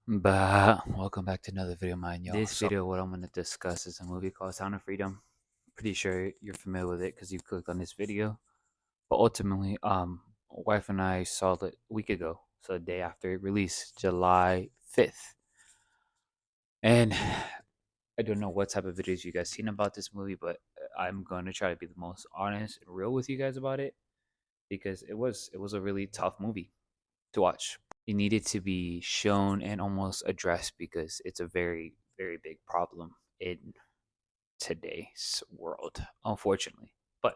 But welcome back to another video of mine, y'all. This So video, what I'm going to discuss is a movie called Sound of Freedom. Pretty sure you're familiar with it because you clicked on this video. But ultimately, wife and I saw it a week ago, so the day after it released, July 5th. And I don't know what type of videos you guys seen about this movie, but I'm going to try to be the most honest and real with you guys about it because it was a really tough movie to watch. It needed to be shown and almost addressed because it's a very, very big problem in today's world, unfortunately. But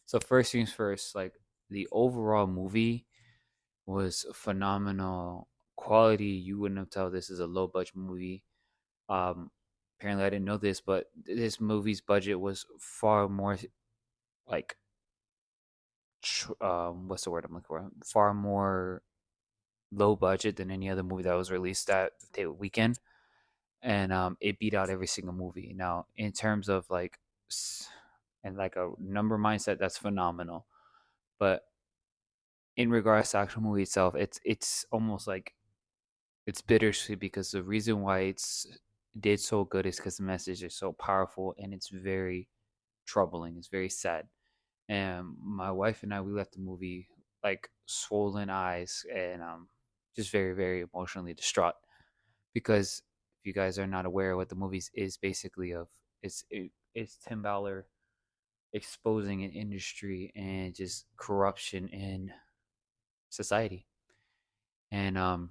so first things first, like the overall movie was phenomenal quality. You wouldn't have told this is a low budget movie. Um, Apparently I didn't know this, but this movie's budget was far more like what's the word I'm looking for? Far more low budget than any other movie that was released that day weekend, and it beat out every single movie. Now, in terms of like and like a number mindset, that's phenomenal. But in regards to actual movie itself, it's almost like it's bittersweet because the reason why it's did so good is because the message is so powerful and it's very troubling. It's very sad. And my wife and I, we left the movie like swollen eyes and just very, very emotionally distraught because if you guys are not aware what the movie is basically of, it's Tim Ballard exposing an industry and just corruption in society. And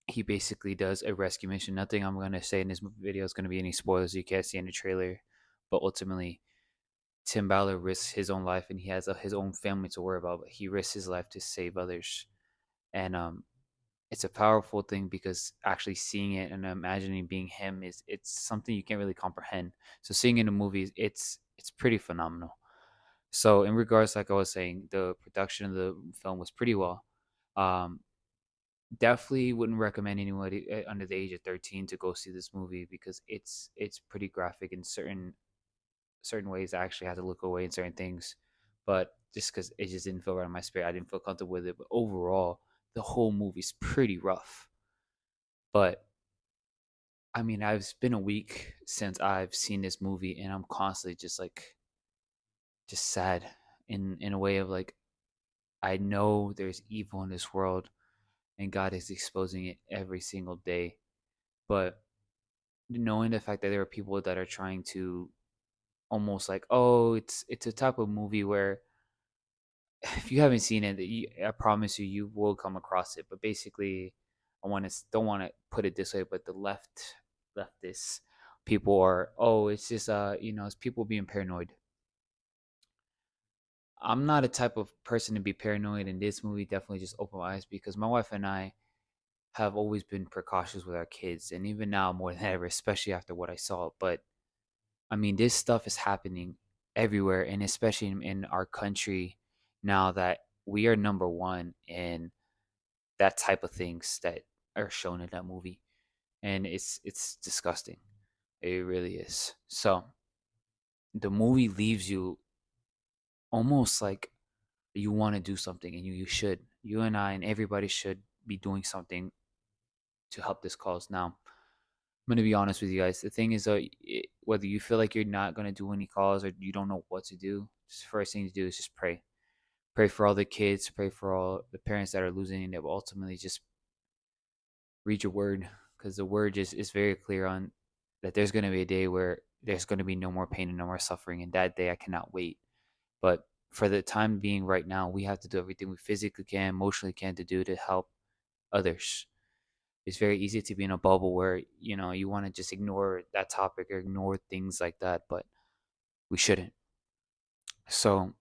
he basically does a rescue mission. Nothing I'm gonna say in this video is gonna be any spoilers. You can't see in the trailer, but ultimately, Tim Ballard risks his own life, and he has his own family to worry about. But he risks his life to save others, and it's a powerful thing because actually seeing it and imagining being him is it's something you can't really comprehend. So seeing in the movies, it's pretty phenomenal. So in regards, like I was saying, the production of the film was pretty well. Um, Definitely wouldn't recommend anybody under the age of 13 to go see this movie because it's pretty graphic in certain ways. I actually had to look away in certain things, but just because it just didn't feel right in my spirit, I didn't feel comfortable with it. But overall, the whole movie's pretty rough. But I mean, it's been a week since I've seen this movie, and I'm constantly just like just sad in a way of like I know there's evil in this world, and God is exposing it every single day. But knowing the fact that there are people that are trying to almost like, oh, it's a type of movie where if you haven't seen it, I promise you, you will come across it. But basically, I want to don't want to put it this way, but the leftists people are, oh, it's just it's people being paranoid. I'm not a type of person to be paranoid, and this movie definitely just opened my eyes because my wife and I have always been precautious with our kids, and even now more than ever, especially after what I saw. But I mean, this stuff is happening everywhere, and especially in our country now that we are number one in that type of things that are shown in that movie, and it's disgusting. It really is. So the movie leaves you almost like you want to do something, and you should. You and I and everybody should be doing something to help this cause. Now, I'm gonna be honest with you guys. The thing is, whether you feel like you're not gonna do any calls or you don't know what to do, just the first thing to do is just pray. Pray for all the kids. Pray for all the parents that are losing, and that will ultimately just read your word because the word just is very clear on that there's gonna be a day where there's gonna be no more pain and no more suffering, and that day I cannot wait. But for the time being, right now, we have to do everything we physically can, emotionally can to do to help others. It's very easy to be in a bubble where you want to just ignore that topic or ignore things like that, but we shouldn't. So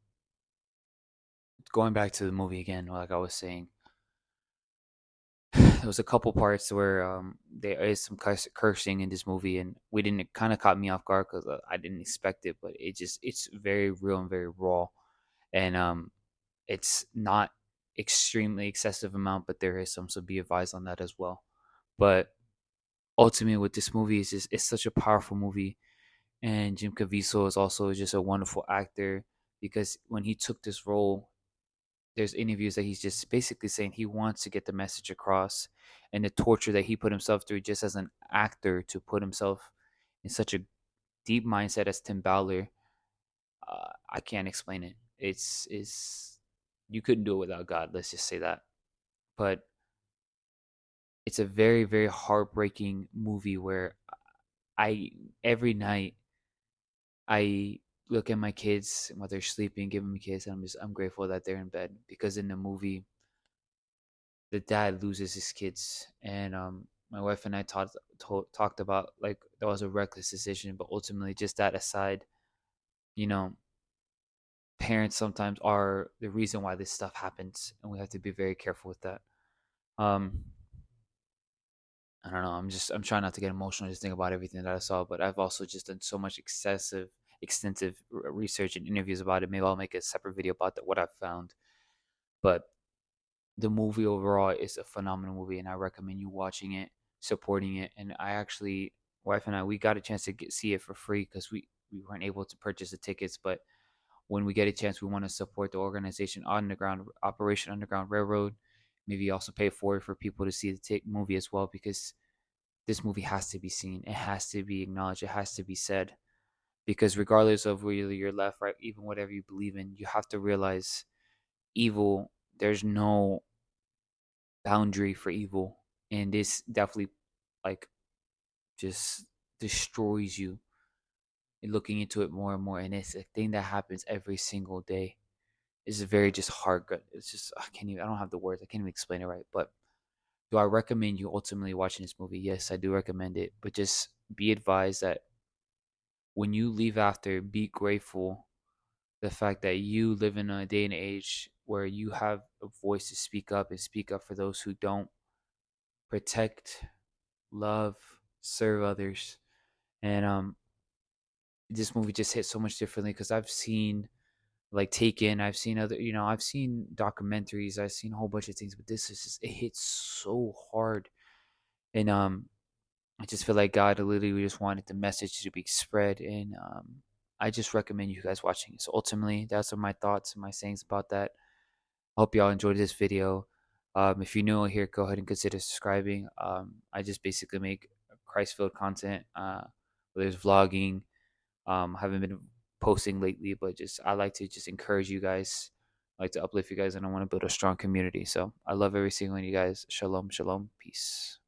going back to the movie again, like I was saying, there was a couple parts where there is some cursing in this movie, and we didn't. It kind of caught me off guard because I didn't expect it, but it's very real and very raw, and it's not extremely excessive amount, but there is some, so be advised on that as well. But ultimately, with this movie, it's such a powerful movie, and Jim Caviezel is also just a wonderful actor because when he took this role, there's interviews that he's just basically saying he wants to get the message across, and the torture that he put himself through just as an actor to put himself in such a deep mindset as Tim Ballard. I can't explain it. It's you couldn't do it without God. Let's just say that. But it's a very very heartbreaking movie where I every night I look at my kids while they're sleeping, give them a kiss, and I'm grateful that they're in bed because in the movie the dad loses his kids, and my wife and I talked about like that was a reckless decision, but ultimately just that aside, you know, parents sometimes are the reason why this stuff happens, and we have to be very careful with that. Um, I don't know. I'm trying not to get emotional. Just think about everything that I saw, but I've also just done so much extensive research and interviews about it. Maybe I'll make a separate video about that, what I've found. But the movie overall is a phenomenal movie, and I recommend you watching it, supporting it. And I actually, wife and I, we got a chance to see it for free because we weren't able to purchase the tickets. But when we get a chance, we want to support the organization Underground Operation Underground Railroad. Maybe also pay for people to see the movie as well because this movie has to be seen. It has to be acknowledged. It has to be said because regardless of whether you're left, right, even whatever you believe in, you have to realize evil. There's no boundary for evil, and this definitely like just destroys you. And looking into it more and more, and it's a thing that happens every single day. It's very just hard. It's just I can't even. I don't have the words. I can't even explain it right. But do I recommend you ultimately watching this movie? Yes, I do recommend it. But just be advised that when you leave after, be grateful the fact that you live in a day and age where you have a voice to speak up and speak up for those who don't protect, love, serve others. And this movie just hit so much differently because I've seen like Taken, I've seen other, I've seen documentaries, I've seen a whole bunch of things, but this is just it hits so hard. And I just feel like God literally just wanted the message to be spread, and I just recommend you guys watching it. So ultimately, that's what my thoughts and my sayings about that. I hope y'all enjoyed this video. If you're new here, go ahead and consider subscribing. I just basically make Christ-filled content, whether it's vlogging. Haven't been posting lately, but just I like to just encourage you guys. I like to uplift you guys, and I want to build a strong community. So I love every single one of you guys. Shalom, shalom, peace.